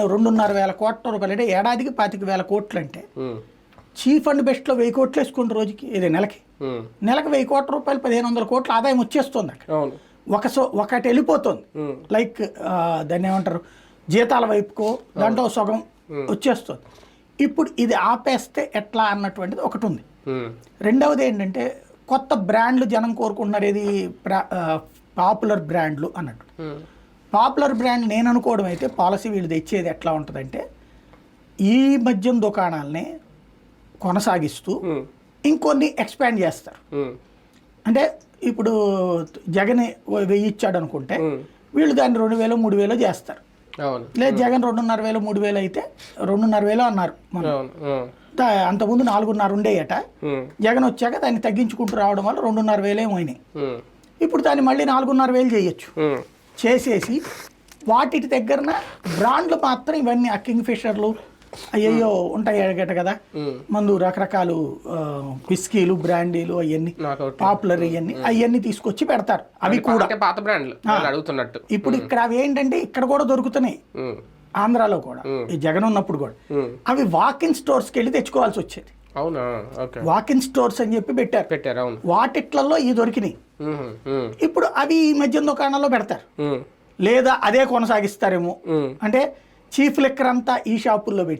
2,500 కోట్ల రూపాయలు అంటే ఏడాదికి 25,000 కోట్లు అంటే చీఫ్ అండ్ బెస్ట్లో 1000 కోట్లు వేసుకుంటే రోజుకి ఇది నెలకి 1000 కోట్ల రూపాయలు 1,500 కోట్ల ఆదాయం వచ్చేస్తుంది అక్కడ ఒకటి వెళ్ళిపోతుంది లైక్ దాన్ని ఏమంటారు జీతాల వైపుకో దాంట్లో సగం వచ్చేస్తుంది. ఇప్పుడు ఇది ఆపేస్తే ఎట్లా అన్నటువంటిది ఒకటి ఉంది. రెండవది ఏంటంటే కొత్త బ్రాండ్లు జనం కోరుకుంటున్నారు, ఏది పాపులర్ బ్రాండ్లు అన్నట్టు. పాపులర్ బ్రాండ్ నేను అనుకోవడం అయితే పాలసీ వీళ్ళు తెచ్చేది ఎట్లా ఉంటుందంటే ఈ మద్యం దుకాణాలని కొనసాగిస్తూ ఇంకొన్ని ఎక్స్పాండ్ చేస్తారు. అంటే ఇప్పుడు జగన్ 1000 ఇచ్చాడు అనుకుంటే వీళ్ళు దాన్ని 2,000 3,000 చేస్తారు. లేదు జగన్ 2,500 3,000 అయితే 2,500 అన్నారు మనం, అంతకుముందు 4,500 ఉండేయట. జగన్ వచ్చాక దాన్ని తగ్గించుకుంటూ రావడం వల్ల 2,500 ఏమైనాయి. ఇప్పుడు దాన్ని మళ్ళీ 4,500 చేయొచ్చు. చేసేసి వాటి దగ్గరన బ్రాండ్లు మాత్రం ఇవన్నీ కింగ్ ఫిషర్లు అయ్యో ఉంటాయి అడగట కదా, మందు రకరకాలు విస్కీలు బ్రాండీలు అవన్నీ పాపులర్ అవన్నీ తీసుకొచ్చి పెడతారు. అవి కూడా పాత బ్రాండ్లు అడుగుతున్నట్టు. ఇప్పుడు ఇక్కడ అవి ఏంటంటే ఇక్కడ కూడా దొరుకుతున్నాయి, ఆంధ్రాలో కూడా ఈ జగన్ ఉన్నప్పుడు కూడా అవి వాకిన్ స్టోర్స్కి వెళ్ళి తెచ్చుకోవాల్సి వచ్చేది. వాకిన్ స్టోర్స్ అని చెప్పి పెట్టారు. వాటిట్లలో ఈ దొరికినాయి. ఇప్పుడు అవి ఈ మద్యం దుకాణాల్లో పెడతారు, లేదా అదే కొనసాగిస్తారేమో. అంటే చీఫ్ లిక్కర్ అంతా ఈ షాపుల్లో పెట్టి